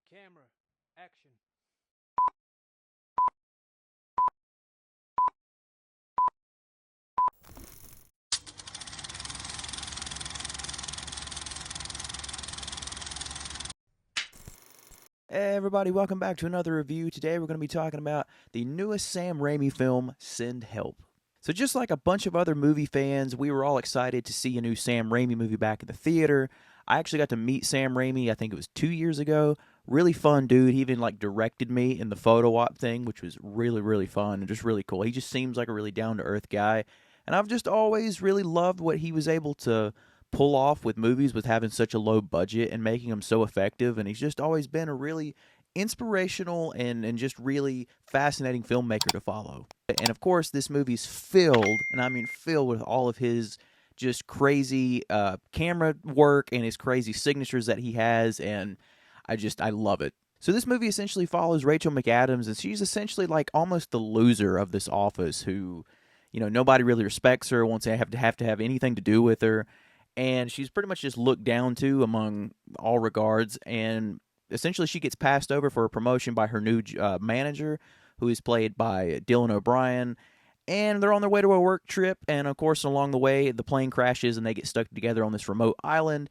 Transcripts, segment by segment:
Camera, action. Hey everybody, welcome back to another review. Today we're going to be talking about the newest Sam Raimi film, Send Help. So just like a bunch of other movie fans, we were all excited to see a new Sam Raimi movie back in the theater. I actually got to meet Sam Raimi, I think it was 2 years ago. Really fun dude. He even directed me in the photo op thing, which was really fun and just really cool. He just seems like a really down to earth guy. And I've just always really loved what he was able to pull off with movies with having such a low budget and making them so effective. And he's just always been a really inspirational and just really fascinating filmmaker to follow. And of course, this movie's filled, and I mean filled, with all of his just crazy camera work and his crazy signatures that he has. And I love it. So this movie essentially follows Rachel McAdams, and she's essentially like almost the loser of this office who, nobody really respects her, wants to have anything to do with her, and she's pretty much just looked down to among all regards. And essentially, she gets passed over for a promotion by her new manager, who is played by Dylan O'Brien. And they're on their way to a work trip, and of course, along the way, the plane crashes, and they get stuck together on this remote island.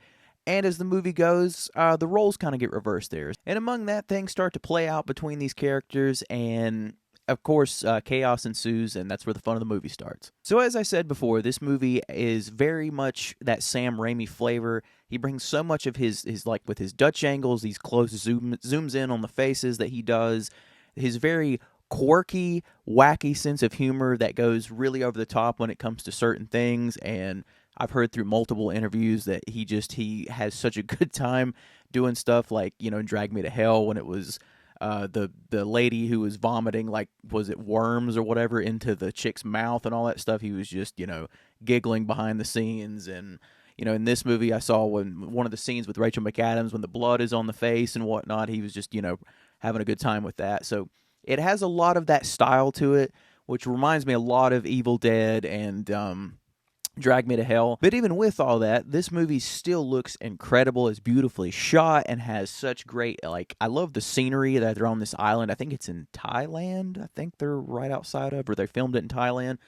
And as the movie goes, the roles kind of get reversed there. And among that, things start to play out between these characters, and of course, chaos ensues, and that's where the fun of the movie starts. So as I said before, this movie is very much that Sam Raimi flavor. He brings so much of his like with his Dutch angles, these close zooms in on the faces that he does, his very quirky, wacky sense of humor that goes really over the top when it comes to certain things. And I've heard through multiple interviews that he has such a good time doing stuff like, Drag Me to Hell, when it was the lady who was vomiting, like, was it worms or whatever, into the chick's mouth and all that stuff. He was just, giggling behind the scenes. And, in this movie, I saw when one of the scenes with Rachel McAdams, when the blood is on the face and whatnot, he was just, having a good time with that. So it has a lot of that style to it, which reminds me a lot of Evil Dead and, Drag Me to Hell. But even with all that, this movie still looks incredible. It's beautifully shot and has such great, I love the scenery that they're on this island. I think it's in Thailand. I think they're right outside of, or they filmed it in Thailand.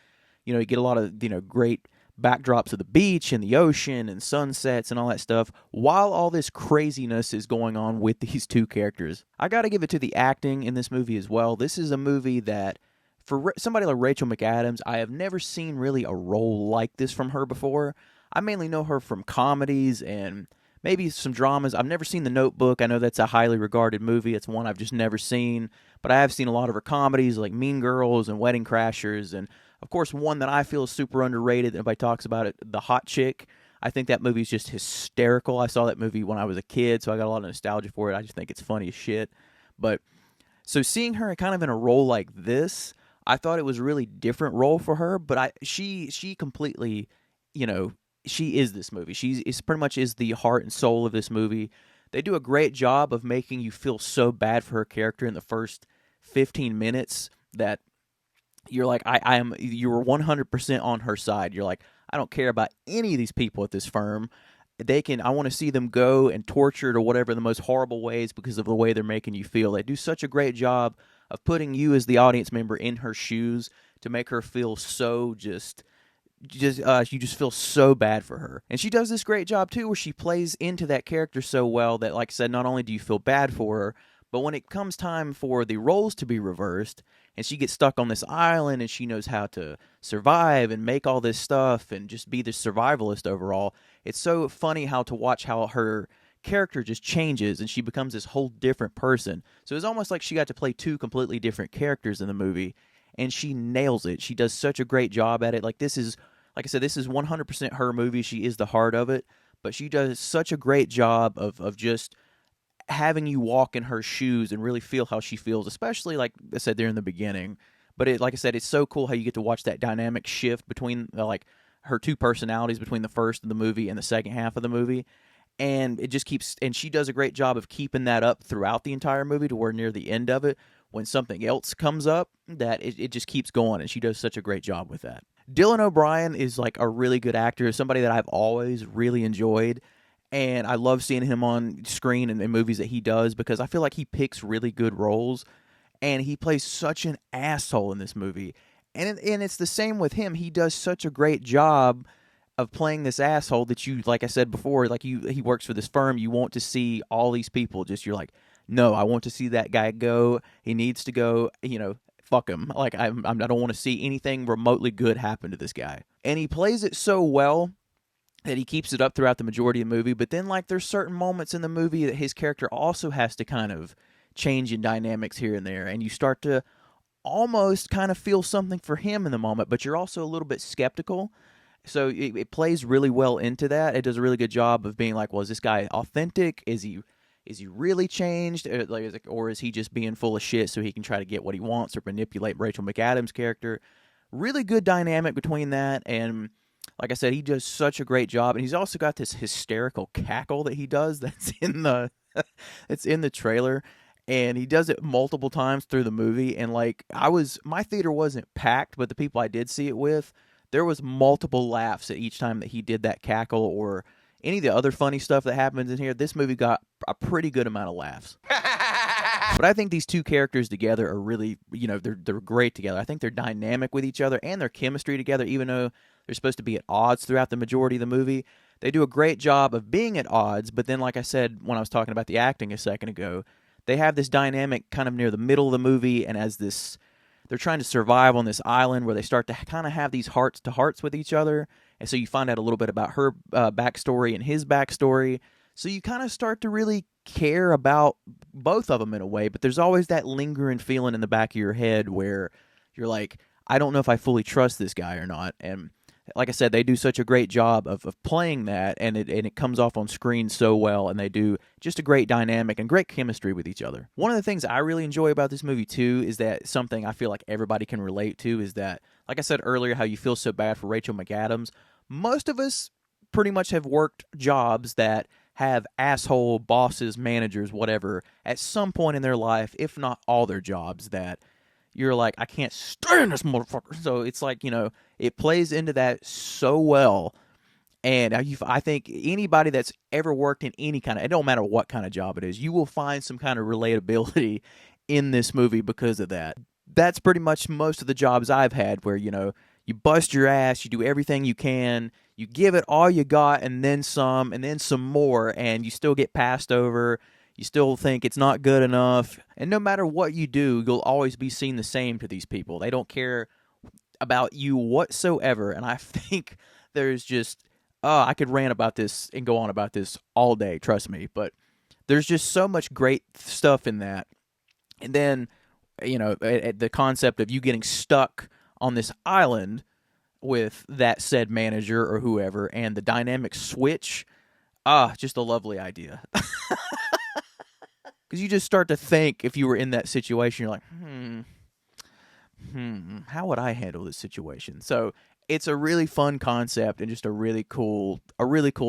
You get a lot of, great backdrops of the beach and the ocean and sunsets and all that stuff, while all this craziness is going on with these two characters. I gotta give it to the acting in this movie as well. This is a movie that, for somebody like Rachel McAdams, I have never seen really a role like this from her before. I mainly know her from comedies and maybe some dramas. I've never seen The Notebook. I know that's a highly regarded movie. It's one I've just never seen. But I have seen a lot of her comedies like Mean Girls and Wedding Crashers. And, of course, one that I feel is super underrated that nobody talks about it, The Hot Chick. I think that movie is just hysterical. I saw that movie when I was a kid, so I got a lot of nostalgia for it. I just think it's funny as shit. But so seeing her kind of in a role like this, I thought it was a really different role for her, but she completely, she is this movie. Is pretty much is the heart and soul of this movie. They do a great job of making you feel so bad for her character in the first 15 minutes that you're like, you were 100% on her side. You're like, I don't care about any of these people at this firm. I want to see them go and tortured or whatever in the most horrible ways because of the way they're making you feel. They do such a great job of putting you as the audience member in her shoes to make her feel so you just feel so bad for her. And she does this great job too, where she plays into that character so well that, like I said, not only do you feel bad for her, but when it comes time for the roles to be reversed and she gets stuck on this island and she knows how to survive and make all this stuff and just be the survivalist overall, it's so funny to watch how her character just changes and she becomes this whole different person. So it's almost like she got to play two completely different characters in the movie, and she nails it. She does such a great job at it. Like I said, this is 100% her movie. She is the heart of it, but she does such a great job of just having you walk in her shoes and really feel how she feels, especially like I said there in the beginning. But like I said, it's so cool how you get to watch that dynamic shift between her two personalities between the first of the movie and the second half of the movie. And it just keeps, and she does a great job of keeping that up throughout the entire movie to where near the end of it, when something else comes up, that it just keeps going, and she does such a great job with that. Dylan O'Brien is like a really good actor, somebody that I've always really enjoyed. and I love seeing him on screen in movies that he does because I feel like he picks really good roles, and he plays such an asshole in this movie. And it's the same with him. He does such a great job of playing this asshole that you, like I said before, like he works for this firm. You want to see all these people just, you're like, no, I want to see that guy go. He needs to go. Fuck him. Like I don't want to see anything remotely good happen to this guy. And he plays it so well that he keeps it up throughout the majority of the movie. But then, like, there's certain moments in the movie that his character also has to kind of change in dynamics here and there, and you start to almost kind of feel something for him in the moment, but you're also a little bit skeptical. So it plays really well into that. It does a really good job of being like, well, is this guy authentic? Is he really changed? Or is he just being full of shit so he can try to get what he wants or manipulate Rachel McAdams' character? Really good dynamic between that, and like I said, he does such a great job. And he's also got this hysterical cackle that he does that's in the it's in the trailer, and he does it multiple times through the movie. And like, my theater wasn't packed, but the people I did see it with, there was multiple laughs at each time that he did that cackle or any of the other funny stuff that happens in here. This movie got a pretty good amount of laughs. But I think these two characters together are really, they're great together. I think they're dynamic with each other, and their chemistry together, even though they're supposed to be at odds throughout the majority of the movie. They do a great job of being at odds, but then, like I said when I was talking about the acting a second ago, they have this dynamic kind of near the middle of the movie, and they're trying to survive on this island where they start to kind of have these hearts-to-hearts with each other, and so you find out a little bit about her backstory and his backstory. So you kind of start to really care about both of them in a way, but there's always that lingering feeling in the back of your head where you're like, I don't know if I fully trust this guy or not. And like I said, they do such a great job of playing that, and it comes off on screen so well, and they do just a great dynamic and great chemistry with each other. One of the things I really enjoy about this movie, too, is that something I feel like everybody can relate to is that, like I said earlier, how you feel so bad for Rachel McAdams. Most of us pretty much have worked jobs that have asshole bosses, managers, whatever, at some point in their life, if not all their jobs, that you're like, I can't stand this motherfucker. So it's like, it plays into that so well. And I think anybody that's ever worked in any kind of, it don't matter what kind of job it is, you will find some kind of relatability in this movie because of that. That's pretty much most of the jobs I've had where, you bust your ass, you do everything you can, you give it all you got, and then some more, and you still get passed over. You still think it's not good enough. And no matter what you do, you'll always be seen the same to these people. They don't care about you whatsoever. And I think there's just, I could rant about this and go on about this all day, trust me. But there's just so much great stuff in that. And then, the concept of you getting stuck on this island with that said manager or whoever, and the dynamic switch, just a lovely idea. Because you just start to think, if you were in that situation, you're like, how would I handle this situation? So it's a really fun concept and just a really cool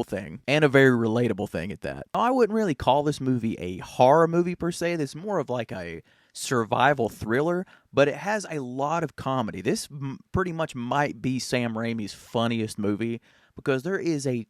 thing, and a very relatable thing at that. I wouldn't really call this movie a horror movie per se. This is more of like a survival thriller, but it has a lot of comedy. This pretty much might be Sam Raimi's funniest movie, because there is a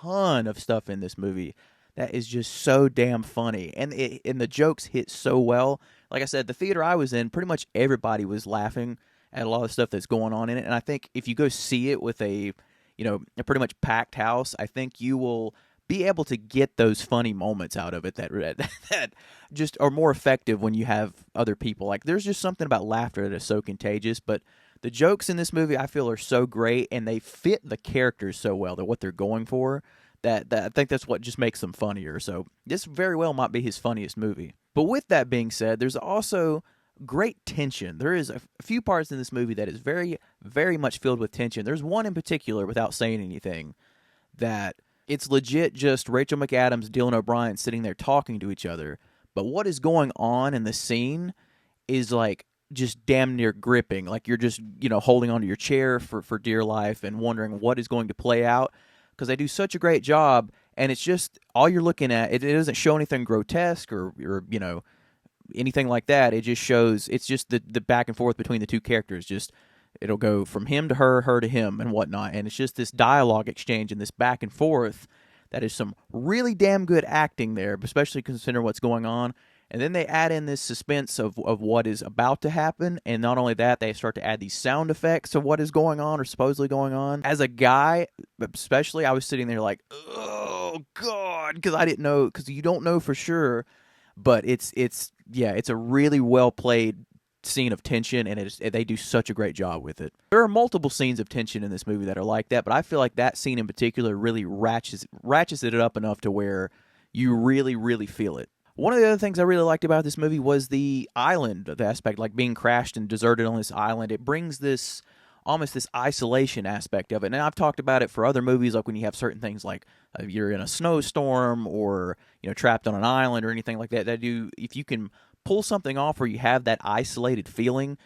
ton of stuff in this movie that is just so damn funny, and the jokes hit so well. Like I said, the theater I was in, pretty much everybody was laughing at a lot of stuff that's going on in it, and I think if you go see it with a pretty much packed house, I think you will be able to get those funny moments out of it that just are more effective when you have other people. Like, there's just something about laughter that is so contagious, but the jokes in this movie I feel are so great, and they fit the characters so well, that what they're going for, that I think that's what just makes them funnier. So this very well might be his funniest movie. But with that being said, there's also great tension. There is a few parts in this movie that is very, very much filled with tension. There's one in particular, without saying anything, that it's legit just Rachel McAdams, Dylan O'Brien sitting there talking to each other. But what is going on in the scene is like just damn near gripping. Like, you're just, holding onto your chair for dear life and wondering what is going to play out, because they do such a great job. And it's just, all you're looking at, it doesn't show anything grotesque or anything like that. It just shows, it's just the back and forth between the two characters. Just, it'll go from him to her, her to him, and whatnot. And it's just this dialogue exchange and this back and forth That is some really damn good acting there, especially considering what's going on. And then they add in this suspense of what is about to happen. And not only that, they start to add these sound effects of what is going on or supposedly going on. As a guy, especially, I was sitting there like, oh, God, because I didn't know, because you don't know for sure. But it's a really well played scene of tension, and they do such a great job with it. There are multiple scenes of tension in this movie that are like that, but I feel like that scene in particular really ratchets it up enough to where you really, really feel it. One of the other things I really liked about this movie was the island, the aspect, like being crashed and deserted on this island. It brings this almost this isolation aspect of it. And I've talked about it for other movies, like when you have certain things like you're in a snowstorm or trapped on an island or anything like that. If you can pull something off where you have that isolated feeling,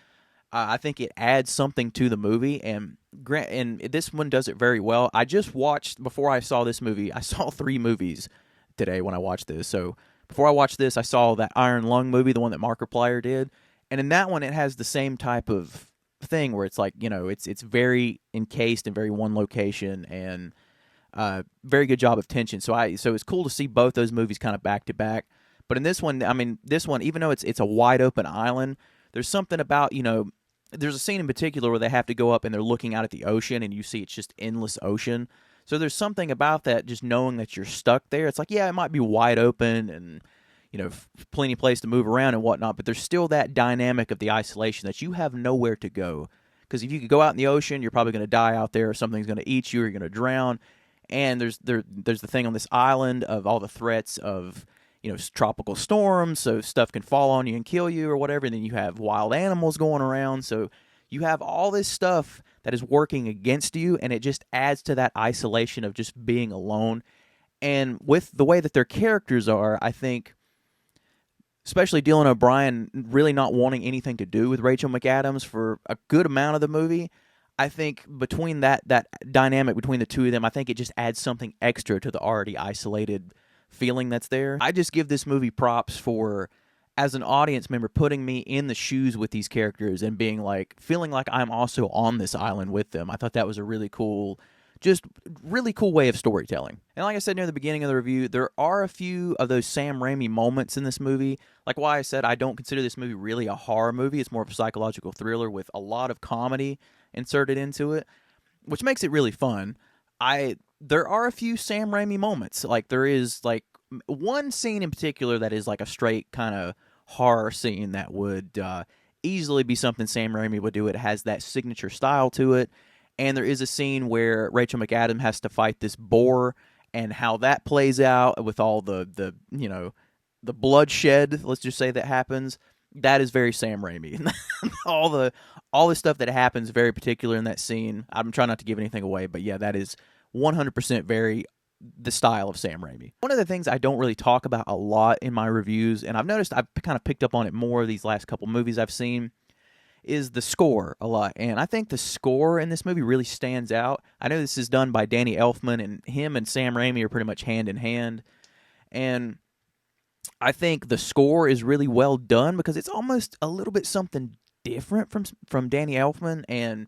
I think it adds something to the movie. And this one does it very well. I just watched, before I saw this movie, I saw 3 movies today when I watched this. So before I watched this, I saw that Iron Lung movie, the one that Markiplier did. And in that one, it has the same type of thing where it's like, it's very encased in very one location, and very good job of tension. So it's cool to see both those movies kind of back to back. But in this one, even though it's a wide open island, there's something about, there's a scene in particular where they have to go up and they're looking out at the ocean, and you see it's just endless ocean. So there's something about that, just knowing that you're stuck there. It's like, yeah, it might be wide open and plenty of place to move around and whatnot, but there's still that dynamic of the isolation that you have nowhere to go. Because if you could go out in the ocean, you're probably going to die out there, or something's going to eat you, or you're going to drown. And there's the thing on this island of all the threats of tropical storms, so stuff can fall on you and kill you or whatever. And then you have wild animals going around, so you have all this stuff that is working against you, and it just adds to that isolation of just being alone. And with the way that their characters are, I think, especially Dylan O'Brien really not wanting anything to do with Rachel McAdams for a good amount of the movie, I think between that dynamic between the two of them, I think it just adds something extra to the already isolated feeling that's there. I just give this movie props for, as an audience member, putting me in the shoes with these characters and feeling like I'm also on this island with them. I thought that was a really cool way of storytelling. And like I said near the beginning of the review, there are a few of those Sam Raimi moments in this movie. Like why I said I don't consider this movie really a horror movie. It's more of a psychological thriller with a lot of comedy inserted into it, which makes it really fun. There are a few Sam Raimi moments. Like there is one scene in particular that is like a straight kind of horror scene that would easily be something Sam Raimi would do. It has that signature style to it. And there is a scene where Rachel McAdams has to fight this boar, and how that plays out with all the bloodshed, let's just say, that happens. That is very Sam Raimi. all the stuff that happens very particular in that scene. I'm trying not to give anything away, but yeah, that is 100% very the style of Sam Raimi. One of the things I don't really talk about a lot in my reviews, and I've noticed I've kind of picked up on it more these last couple movies I've seen, is the score a lot. And I think the score in this movie really stands out. I know this is done by Danny Elfman, and him and Sam Raimi are pretty much hand in hand. And I think the score is really well done because it's almost a little bit something different from Danny Elfman, and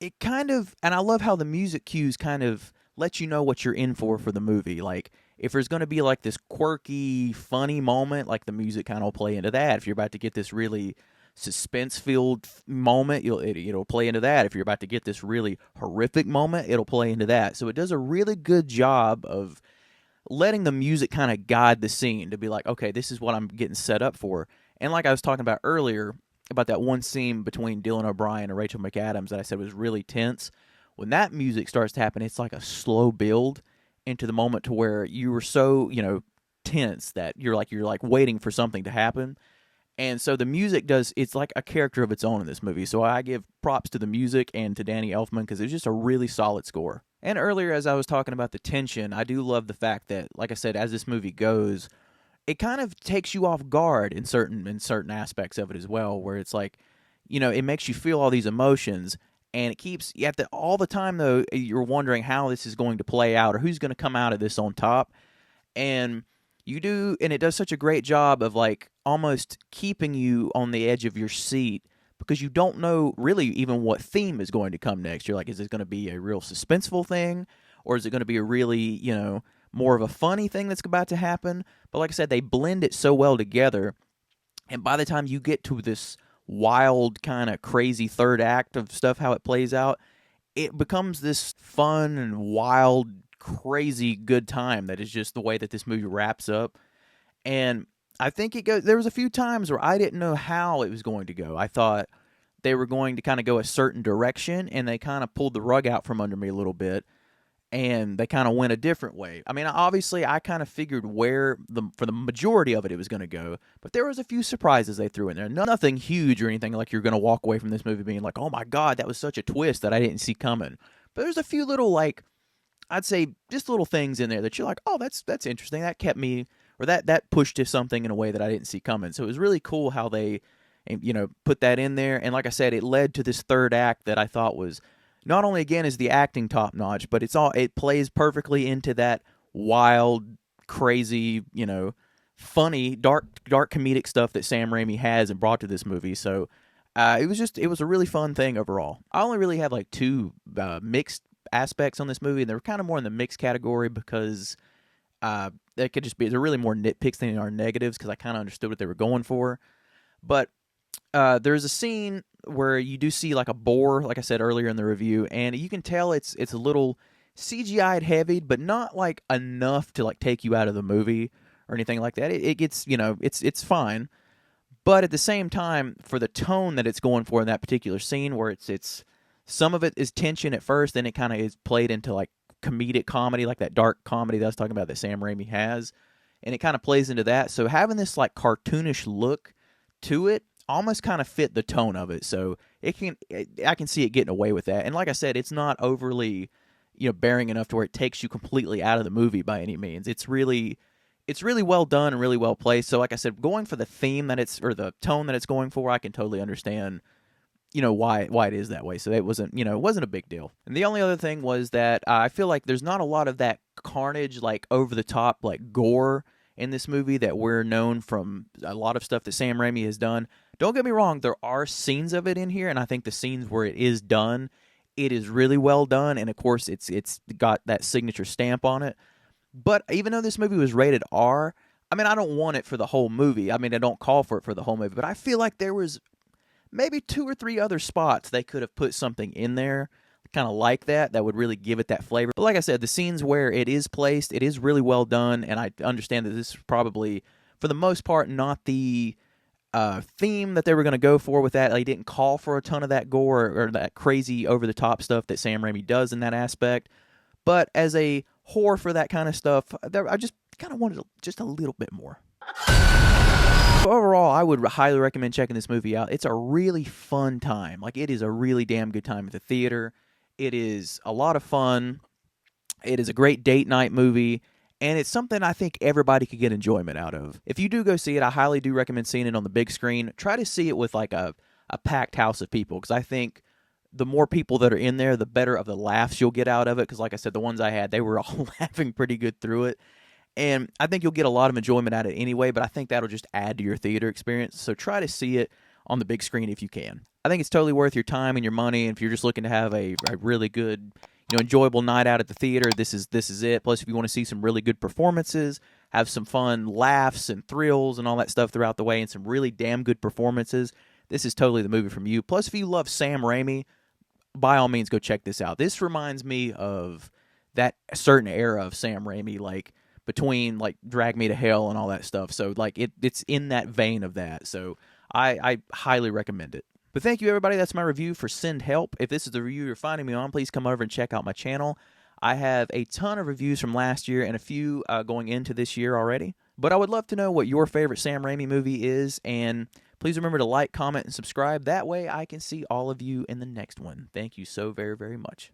it kind of, and I love how the music cues kind of let you know what you're in for the movie. Like, if there's going to be like this quirky, funny moment, like the music kind of will play into that. If you're about to get this really suspense-filled moment, it'll play into that. If you're about to get this really horrific moment, it'll play into that. So it does a really good job of letting the music kind of guide the scene to be like, okay, this is what I'm getting set up for. And like I was talking about earlier, about that one scene between Dylan O'Brien and Rachel McAdams that I said was really tense, when that music starts to happen, it's like a slow build into the moment to where you were so, tense that you're like waiting for something to happen. And so the music it's like a character of its own in this movie. So I give props to the music and to Danny Elfman because it's just a really solid score. And earlier, as I was talking about the tension, I do love the fact that, like I said, as this movie goes, it kind of takes you off guard in certain aspects of it as well, where it's like, it makes you feel all these emotions, and it keeps you have to all the time though. You're wondering how this is going to play out or who's going to come out of this on top, and it does such a great job of like almost keeping you on the edge of your seat because you don't know really even what theme is going to come next. You're like, is it going to be a real suspenseful thing, or is it going to be a really, more of a funny thing that's about to happen. But like I said, they blend it so well together. And by the time you get to this wild, kind of crazy third act of stuff, how it plays out, it becomes this fun and wild, crazy good time that is just the way that this movie wraps up. And I think it goes. There was a few times where I didn't know how it was going to go. I thought they were going to kind of go a certain direction, and they kind of pulled the rug out from under me a little bit, and they kind of went a different way. I mean, obviously, I kind of figured where for the majority of it was going to go, but there was a few surprises they threw in there. Nothing huge or anything like you're going to walk away from this movie being like, oh my God, that was such a twist that I didn't see coming. But there's a few little, like, I'd say just little things in there that you're like, oh, that's interesting. That kept me, or that pushed to something in a way that I didn't see coming. So it was really cool how they, put that in there. And like I said, it led to this third act that I thought was, not only, again, is the acting top notch, but it plays perfectly into that wild, crazy, funny, dark comedic stuff that Sam Raimi has and brought to this movie. So it was a really fun thing overall. I only really have like two mixed aspects on this movie, and they're kind of more in the mixed category because they could just be, they're really more nitpicks than they are negatives, because I kind of understood what they were going for. But there's a scene where you do see like a boar, like I said earlier in the review, and you can tell it's a little CGI'd heavy, but not like enough to like take you out of the movie or anything like that. It gets, it's fine, but at the same time, for the tone that it's going for in that particular scene, where it's some of it is tension at first, then it kind of is played into like comedic comedy, like that dark comedy that I was talking about that Sam Raimi has, and it kind of plays into that. So having this like cartoonish look to it almost kind of fit the tone of it, so I can see it getting away with that. And like I said, it's not overly, bearing enough to where it takes you completely out of the movie by any means. It's really well done and really well placed. So like I said, going for the theme that it's, or the tone that it's going for, I can totally understand, why it is that way. So it wasn't, it wasn't a big deal. And the only other thing was that I feel like there's not a lot of that carnage, like over the top, like gore in this movie that we're known from a lot of stuff that Sam Raimi has done. Don't get me wrong, there are scenes of it in here, and I think the scenes where it is done, it is really well done, and of course it's got that signature stamp on it. But even though this movie was rated R, I mean, I don't want it for the whole movie. I mean, I don't call for it for the whole movie, but I feel like there was maybe 2 or 3 other spots they could have put something in there kind of like that would really give it that flavor. But like I said, the scenes where it is placed, it is really well done, and I understand that this is probably, for the most part, not the theme that they were going to go for with that. They didn't call for a ton of that gore or that crazy over-the-top stuff that Sam Raimi does in that aspect. But as a whore for that kind of stuff, I just kind of wanted just a little bit more. Overall, I would highly recommend checking this movie out. It's a really fun time. Like, it is a really damn good time at the theater. It is a lot of fun. It is a great date night movie, and it's something I think everybody could get enjoyment out of. If you do go see it, I highly do recommend seeing it on the big screen. Try to see it with like a packed house of people, because I think the more people that are in there, the better of the laughs you'll get out of it, because like I said, the ones I had, they were all laughing pretty good through it. And I think you'll get a lot of enjoyment out of it anyway, but I think that'll just add to your theater experience. So try to see it on the big screen if you can. I think it's totally worth your time and your money. And if you're just looking to have a really good, enjoyable night out at the theater, this is it. Plus, if you want to see some really good performances, have some fun laughs and thrills and all that stuff throughout the way, and some really damn good performances, this is totally the movie from you. Plus, if you love Sam Raimi, by all means, go check this out. This reminds me of that certain era of Sam Raimi, like between like Drag Me to Hell and all that stuff. So like it's in that vein of that. So I highly recommend it. But thank you, everybody. That's my review for Send Help. If this is the review you're finding me on, please come over and check out my channel. I have a ton of reviews from last year and a few going into this year already. But I would love to know what your favorite Sam Raimi movie is, and please remember to like, comment, and subscribe. That way I can see all of you in the next one. Thank you so very, very much.